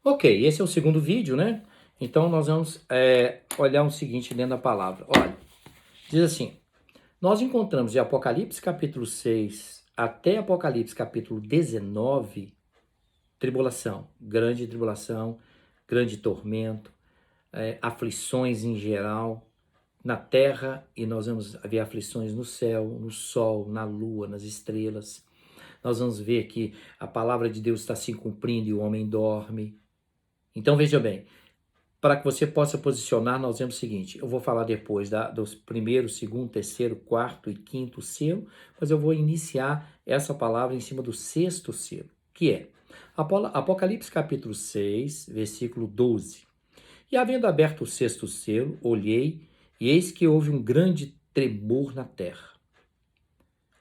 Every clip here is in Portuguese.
Ok, esse é o segundo vídeo, né? Então nós vamos olhar o seguinte dentro da palavra. Olha, diz assim, nós encontramos de Apocalipse capítulo 6 até Apocalipse capítulo 19, tribulação, grande tormento, aflições em geral na terra, e nós vamos ver aflições no céu, no sol, na lua, nas estrelas. Nós vamos ver que a palavra de Deus está se cumprindo e o homem dorme. Então veja bem, para que você possa posicionar, nós vemos o seguinte, eu vou falar depois dos primeiro, segundo, terceiro, quarto e quinto selo, mas eu vou iniciar essa palavra em cima do sexto selo, que é Apocalipse capítulo 6, versículo 12. E havendo aberto o sexto selo, olhei, e eis que houve um grande tremor na terra.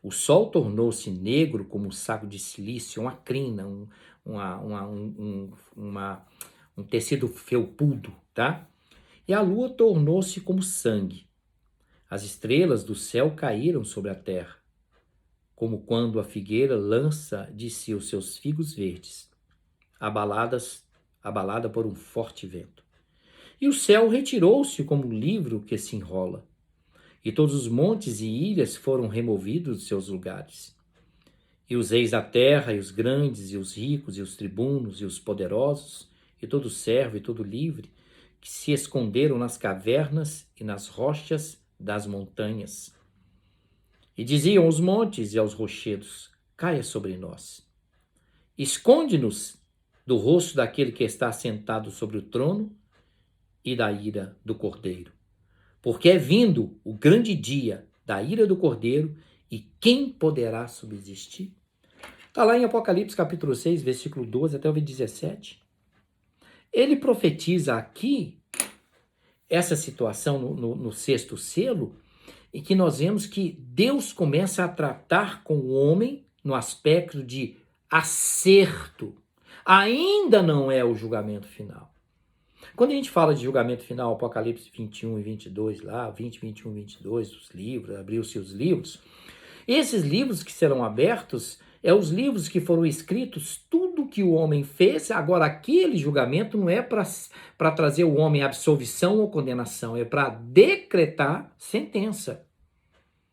O sol tornou-se negro como um saco de silício, uma crina, um tecido felpudo, tá? E a lua tornou-se como sangue. As estrelas do céu caíram sobre a terra, como quando a figueira lança de si os seus figos verdes, abalada por um forte vento. E o céu retirou-se como um livro que se enrola, e todos os montes e ilhas foram removidos de seus lugares. E os reis da terra, e os grandes, e os ricos, e os tribunos, e os poderosos, e todo servo e todo livre, que se esconderam nas cavernas e nas rochas das montanhas. E diziam aos montes e aos rochedos: caia sobre nós. Esconde-nos do rosto daquele que está sentado sobre o trono e da ira do Cordeiro. Porque é vindo o grande dia da ira do Cordeiro, e quem poderá subsistir? Está lá em Apocalipse capítulo 6, versículo 12 até o 17. Ele profetiza aqui essa situação no sexto selo, e que nós vemos que Deus começa a tratar com o homem no aspecto de acerto. Ainda não é o julgamento final. Quando a gente fala de julgamento final, Apocalipse 21 e 22, lá, 20, 21 e 22, os livros, abriu-se os livros, esses livros que serão abertos os livros que foram escritos, tudo que o homem fez. Agora, aquele julgamento não é para trazer o homem absolvição ou condenação, é para decretar sentença.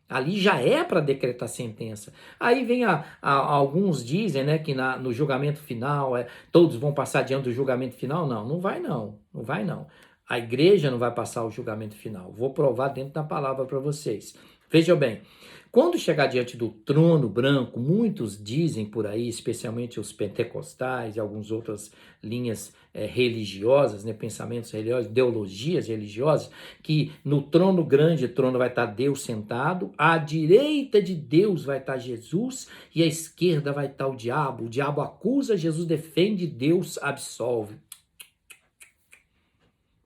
Ali já é para decretar sentença. Aí vem alguns dizem, né, que no julgamento final todos vão passar diante do julgamento final. Não, não vai não, não vai não. A igreja não vai passar o julgamento final. Vou provar dentro da palavra para vocês. Veja bem, quando chegar diante do trono branco, muitos dizem por aí, especialmente os pentecostais e algumas outras linhas religiosas, né, pensamentos religiosos, ideologias religiosas, que no trono grande, o trono vai estar Deus sentado, à direita de Deus vai estar Jesus e à esquerda vai estar o diabo. O diabo acusa, Jesus defende, Deus absolve.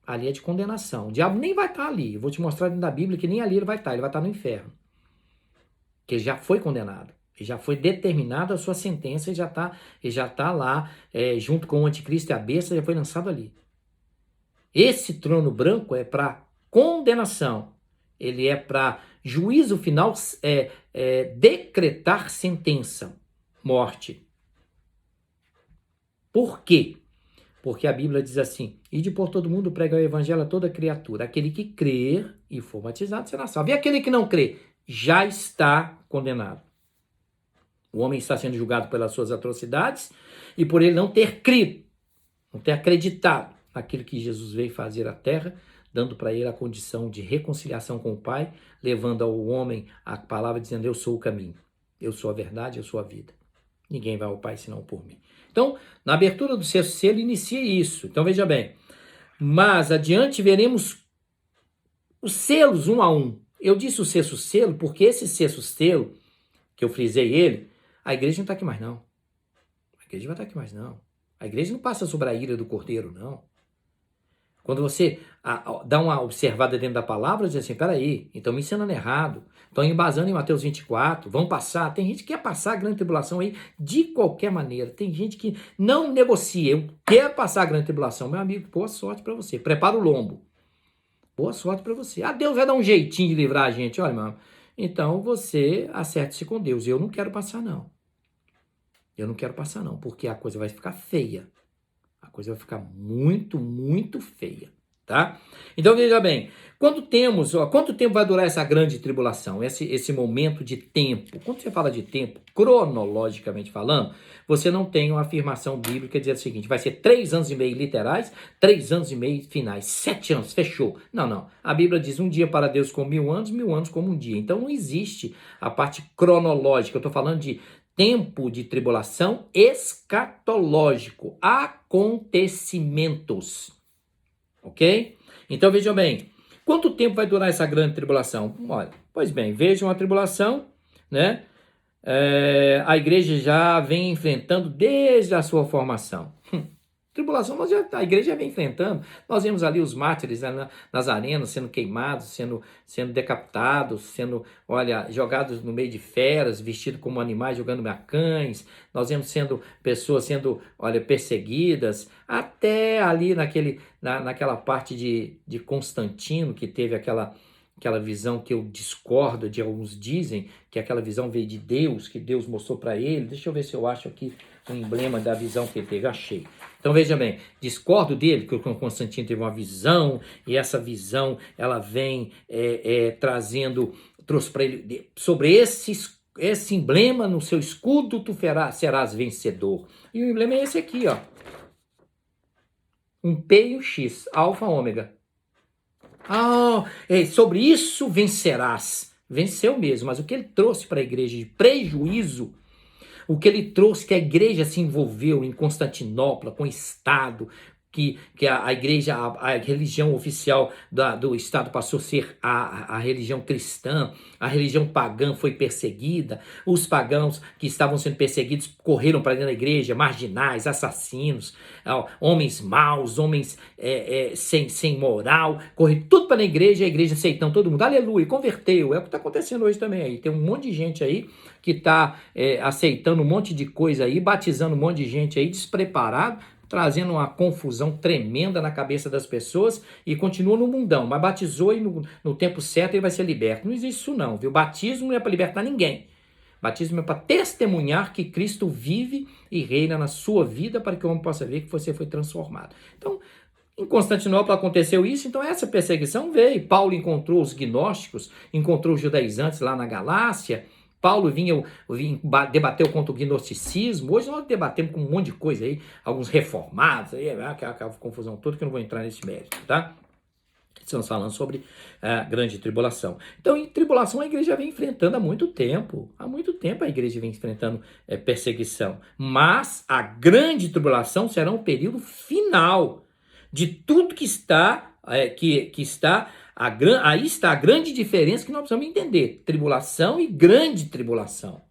Ali é de condenação. O diabo nem vai estar ali. Eu vou te mostrar dentro da Bíblia que nem ali ele vai estar no inferno. Que ele já foi condenado. Ele já foi determinada a sua sentença e já está lá, junto com o anticristo e a besta, já foi lançado ali. Esse trono branco é para condenação. Ele é para juízo final, decretar sentença, morte. Por quê? Porque a Bíblia diz assim: ide por todo mundo, pregar o evangelho a toda criatura. Aquele que crer e for batizado será salvo. E aquele que não crê já está condenado. O homem está sendo julgado pelas suas atrocidades e por ele não ter crido, não ter acreditado naquilo que Jesus veio fazer à terra, dando para ele a condição de reconciliação com o Pai, levando ao homem a palavra dizendo: eu sou o caminho, eu sou a verdade, eu sou a vida. Ninguém vai ao Pai senão por mim. Então, na abertura do sexto selo, inicia isso. Então, veja bem. Mas adiante veremos os selos um a um. Eu disse o sexto selo porque esse sexto selo, que eu frisei ele, a igreja não está aqui mais não. A igreja não vai estar aqui mais não. A igreja não passa sobre a ira do Cordeiro, não. Quando você dá uma observada dentro da palavra, diz assim: peraí, estão me ensinando errado, estão embasando em Mateus 24, vão passar. Tem gente que quer passar a grande tribulação aí de qualquer maneira. Tem gente que não negocia. Eu quero passar a grande tribulação. Meu amigo, boa sorte para você. Prepara o lombo. Boa sorte para você. Deus vai dar um jeitinho de livrar a gente. Olha, mano, então você acerte-se com Deus. Eu não quero passar, não. Eu não quero passar, não, porque a coisa vai ficar feia. A coisa vai ficar muito, muito feia, tá? Então veja bem, quanto tempo vai durar essa grande tribulação, esse momento de tempo? Quando você fala de tempo, cronologicamente falando, você não tem uma afirmação bíblica dizendo o seguinte, vai ser 3 anos e meio literais, 3 anos e meio finais, 7 anos, fechou. Não, não. A Bíblia diz um dia para Deus como 1000 anos como um dia. Então não existe a parte cronológica, eu estou falando de tempo de tribulação escatológico, acontecimentos, ok? Então vejam bem, quanto tempo vai durar essa grande tribulação? Olha, pois bem, vejam a tribulação, né? A igreja já vem enfrentando desde a sua formação. Tribulação a igreja já vem enfrentando. Nós vemos ali os mártires, né, nas arenas sendo queimados, sendo decapitados, sendo, olha, jogados no meio de feras, vestidos como animais, jogando cães. Nós vemos pessoas sendo, olha, perseguidas, até ali naquela parte de Constantino, que teve aquela visão que eu discordo de alguns dizem, que aquela visão veio de Deus, que Deus mostrou para ele. Deixa eu ver se eu acho aqui o emblema da visão que ele teve. Achei. Então veja bem, discordo dele, que o Constantino teve uma visão, e essa visão ela vem trouxe para ele, sobre esse emblema no seu escudo tu serás vencedor. E o emblema é esse aqui, ó. Um P e um X, alfa ômega. Sobre isso vencerás. Venceu mesmo, mas o que ele trouxe para a igreja de prejuízo, o que ele trouxe que a igreja se envolveu em Constantinopla com o Estado, que a igreja, a religião oficial do Estado passou a ser a religião cristã, a religião pagã foi perseguida, os pagãos que estavam sendo perseguidos correram para dentro da igreja, marginais, assassinos, homens maus, homens sem moral, correram tudo para a igreja aceitando todo mundo, aleluia, converteu, é o que está acontecendo hoje também aí, tem um monte de gente aí que está aceitando um monte de coisa aí, batizando um monte de gente aí, despreparado, trazendo uma confusão tremenda na cabeça das pessoas e continua no mundão, mas batizou e no tempo certo ele vai ser liberto. Não existe isso não, viu? Batismo não é para libertar ninguém. Batismo é para testemunhar que Cristo vive e reina na sua vida para que o homem possa ver que você foi transformado. Então, em Constantinopla aconteceu isso, então essa perseguição veio. Paulo encontrou os gnósticos, encontrou os judaizantes lá na Galácia. Paulo debateu contra o gnosticismo. Hoje nós debatemos com um monte de coisa aí, alguns reformados, aí, aquela confusão toda que eu não vou entrar nesse mérito, tá? Estamos falando sobre a grande tribulação. Então, em tribulação a igreja vem enfrentando há muito tempo. Há muito tempo a igreja vem enfrentando perseguição. Mas a grande tribulação será um período final de tudo que está, aí está a grande diferença que nós precisamos entender. Tribulação e grande tribulação.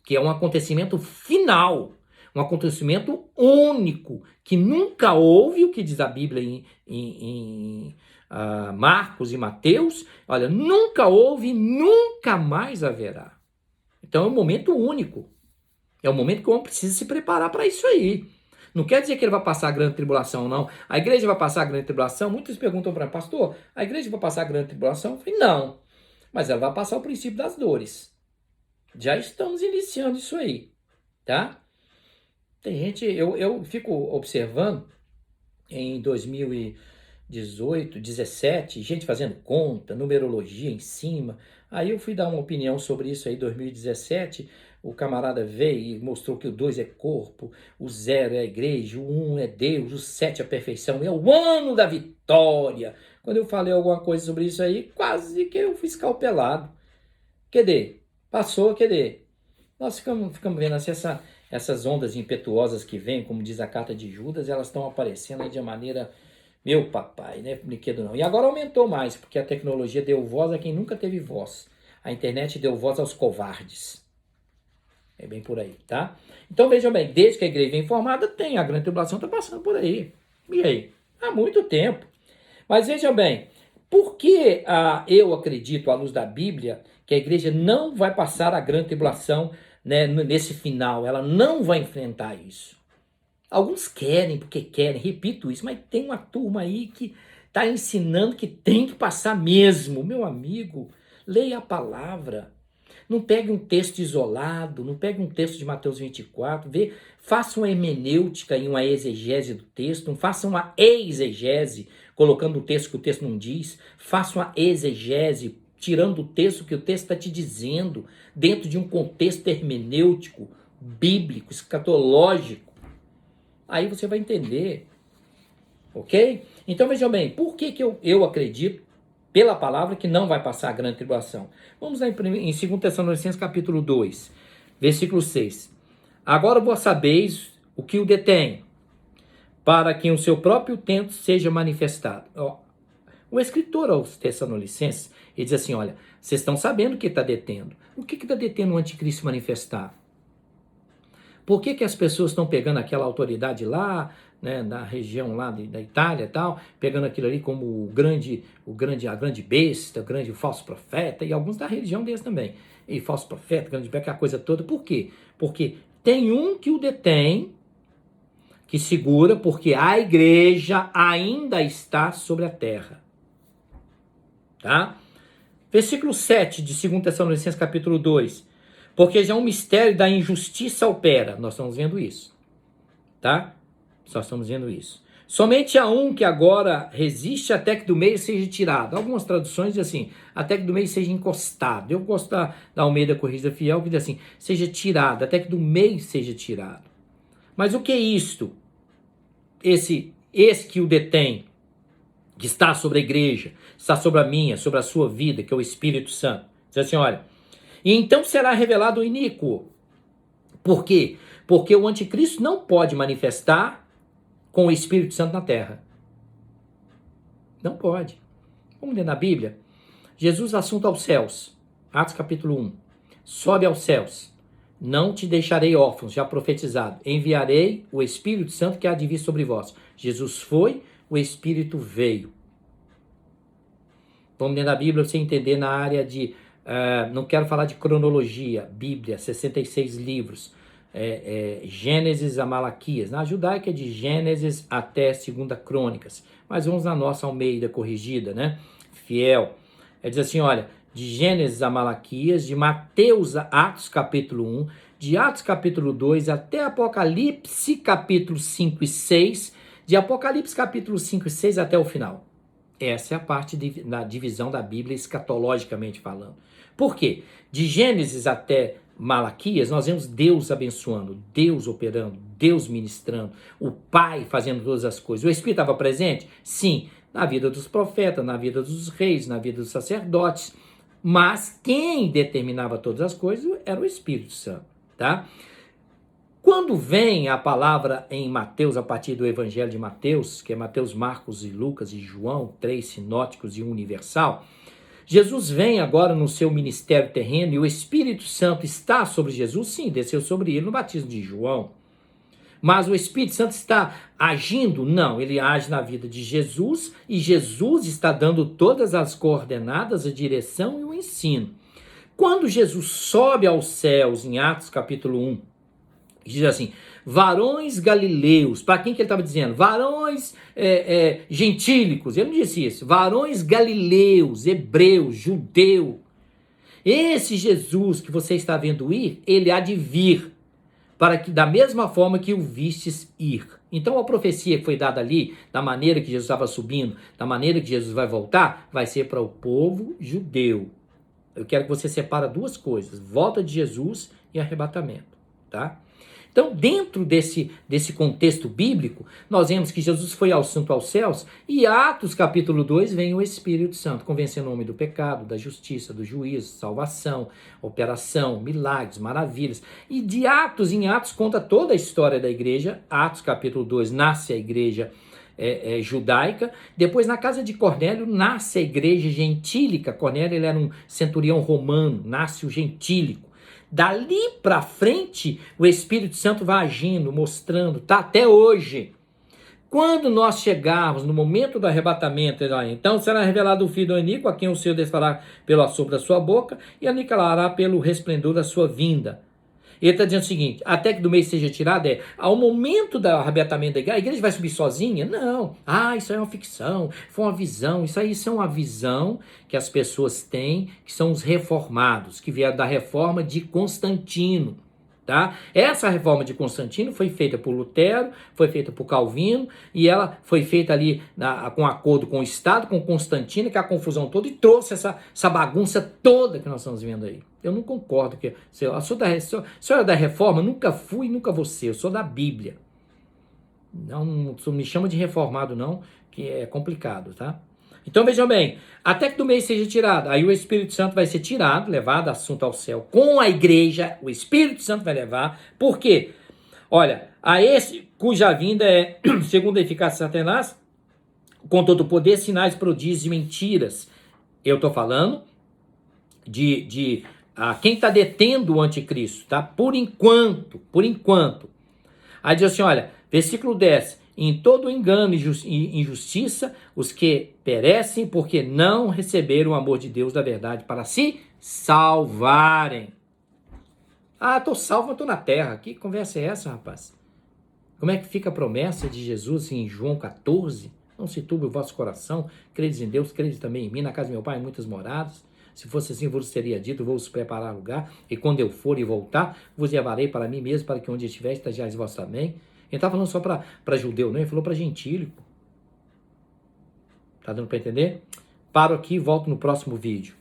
Que é um acontecimento final. Um acontecimento único. Que nunca houve, o que diz a Bíblia em Marcos e Mateus. Olha, nunca houve e nunca mais haverá. Então é um momento único. É um momento que o homem precisa se preparar para isso aí. Não quer dizer que ele vai passar a grande tribulação, não. A igreja vai passar a grande tribulação? Muitos perguntam para mim, pastor, a igreja vai passar a grande tribulação? Eu falei, não. Mas ela vai passar o princípio das dores. Já estamos iniciando isso aí, tá? Tem gente, eu fico observando em 2018, 17, gente fazendo conta, numerologia em cima. Aí eu fui dar uma opinião sobre isso aí, 2017, o camarada veio e mostrou que o 2 é corpo, o 0 é a igreja, o 1 é Deus, o 7 é a perfeição, é o ano da vitória. Quando eu falei alguma coisa sobre isso aí, quase que eu fui escalpelado. Cadê? Passou, cadê? Nós ficamos vendo assim, essas ondas impetuosas que vêm, como diz a carta de Judas, elas estão aparecendo aí de uma maneira, meu papai, não é brinquedo não. E agora aumentou mais, porque a tecnologia deu voz a quem nunca teve voz. A internet deu voz aos covardes. É bem por aí, tá? Então vejam bem, desde que a igreja vem formada, a grande tribulação está passando por aí. E aí? Há muito tempo. Mas vejam bem, por que eu acredito, à luz da Bíblia, que a igreja não vai passar a grande tribulação, né, nesse final? Ela não vai enfrentar isso. Alguns querem, porque querem, repito isso, mas tem uma turma aí que está ensinando que tem que passar mesmo. Meu amigo, leia a palavra. Não pegue um texto isolado, não pegue um texto de Mateus 24, faça uma hermenêutica e uma exegese do texto, não faça uma exegese, colocando o texto que o texto não diz, faça uma exegese, tirando o texto que o texto está te dizendo, dentro de um contexto hermenêutico, bíblico, escatológico. Aí você vai entender, ok? Então vejam bem, por que eu acredito pela palavra que não vai passar a grande tribulação? Vamos lá em 2 Tessalonicenses capítulo 2, versículo 6. Agora vós sabeis o que o detém, para que o seu próprio tempo seja manifestado. O escritor aos Tessalonicenses, ele diz assim, olha, vocês estão sabendo o que está detendo. O que está detendo o anticristo manifestar? Por que as pessoas estão pegando aquela autoridade lá, né, na região lá da Itália e tal, pegando aquilo ali como a grande besta, o grande falso profeta, e alguns da religião deles também. E falso profeta, grande besta, aquela coisa toda. Por quê? Porque tem um que o detém, que segura, porque a igreja ainda está sobre a terra. Tá? Versículo 7 de 2 Tessalonicenses capítulo 2. Porque já um mistério da injustiça opera. Nós estamos vendo isso. Tá? Nós estamos vendo isso. Somente há um que agora resiste até que do meio seja tirado. Algumas traduções dizem assim, até que do meio seja encostado. Eu gosto da Almeida Corrigida Fiel, que diz assim, seja tirado, até que do meio seja tirado. Mas o que é isto? Esse que o detém, que está sobre a igreja, está sobre a minha, sobre a sua vida, que é o Espírito Santo. Diz assim, olha, e então será revelado o iníquo. Por quê? Porque o anticristo não pode manifestar com o Espírito Santo na terra. Não pode. Vamos ler na Bíblia. Jesus assunto aos céus. Atos capítulo 1. Sobe aos céus. Não te deixarei órfãos, já profetizado. Enviarei o Espírito Santo que há de vir sobre vós. Jesus foi, o Espírito veio. Vamos ler na Bíblia para você entender na área de... não quero falar de cronologia. Bíblia, 66 livros. Gênesis a Malaquias. Na judaica é de Gênesis até 2 Crônicas. Mas vamos na nossa Almeida corrigida, né? Fiel. Diz assim, olha, de Gênesis a Malaquias, de Mateus a Atos capítulo 1, de Atos capítulo 2 até Apocalipse capítulo 5 e 6, de Apocalipse capítulo 5 e 6 até o final. Essa é a parte da divisão da Bíblia escatologicamente falando. Por quê? De Gênesis até Malaquias, nós vemos Deus abençoando, Deus operando, Deus ministrando, o Pai fazendo todas as coisas. O Espírito estava presente? Sim, na vida dos profetas, na vida dos reis, na vida dos sacerdotes. Mas quem determinava todas as coisas era o Espírito Santo, tá? Quando vem a palavra em Mateus, a partir do Evangelho de Mateus, que é Mateus, Marcos e Lucas e João, 3 sinóticos e um universal, Jesus vem agora no seu ministério terreno e o Espírito Santo está sobre Jesus? Sim, desceu sobre ele no batismo de João. Mas o Espírito Santo está agindo? Não, ele age na vida de Jesus e Jesus está dando todas as coordenadas, a direção e o ensino. Quando Jesus sobe aos céus, em Atos capítulo 1, diz assim, varões galileus, para quem que ele estava dizendo? Varões gentílicos, ele não disse isso, varões galileus, hebreus, judeu. Esse Jesus que você está vendo ir, ele há de vir, para que da mesma forma que o vistes ir. Então a profecia que foi dada ali, da maneira que Jesus estava subindo, da maneira que Jesus vai voltar, vai ser para o povo judeu. Eu quero que você separe duas coisas, volta de Jesus e arrebatamento, tá? Então, dentro desse contexto bíblico, nós vemos que Jesus foi assunto aos céus e Atos capítulo 2 vem o Espírito Santo, convencendo o homem do pecado, da justiça, do juízo, salvação, operação, milagres, maravilhas. E de Atos em Atos conta toda a história da igreja. Atos capítulo 2 nasce a igreja judaica. Depois, na casa de Cornélio, nasce a igreja gentílica. Cornélio ele era um centurião romano, nasce o gentílico. Dali para frente, o Espírito Santo vai agindo, mostrando, tá até hoje. Quando nós chegarmos no momento do arrebatamento, então será revelado o Filho do Iníquo, a quem o Senhor desfará pelo assopro da sua boca e aniquilará pelo resplendor da sua vinda. Ele está dizendo o seguinte, até que do meio seja tirado, ao momento do arrebatamento da igreja, a igreja vai subir sozinha? Não. Isso aí é uma ficção, foi uma visão. Isso é uma visão que as pessoas têm, que são os reformados, que vieram da reforma de Constantino. Tá? Essa reforma de Constantino foi feita por Lutero, foi feita por Calvino, e ela foi feita ali com acordo com o Estado, com Constantino, que é a confusão toda, e trouxe essa bagunça toda que nós estamos vendo aí. Eu não concordo. Eu sou da reforma, nunca fui e nunca vou ser, eu sou da Bíblia. Não me chama de reformado não, que é complicado, tá? Então vejam bem, até que do meio seja tirado, aí o Espírito Santo vai ser tirado, levado assunto ao céu com a igreja, o Espírito Santo vai levar, por quê? Olha, a esse cuja vinda é, segundo a eficácia de Satanás, com todo o poder, sinais, prodígios e mentiras. Eu estou falando de quem está detendo o anticristo, tá? Por enquanto. Aí diz assim, olha, versículo 10, em todo engano e injustiça, os que perecem porque não receberam o amor de Deus da verdade para se salvarem. Tô salvo, mas tô na terra. Que conversa é essa, rapaz? Como é que fica a promessa de Jesus em João 14? Não se turbe o vosso coração, credes em Deus, credes também em mim, na casa do meu pai há muitas moradas. Se fosse assim, vos teria dito, vou-vos preparar lugar, e quando eu for e voltar, vos levarei para mim mesmo, para que onde estiver, estejais vós também. Ele não está falando só para judeu, não, ele falou para gentílico. Tá dando para entender? Paro aqui e volto no próximo vídeo.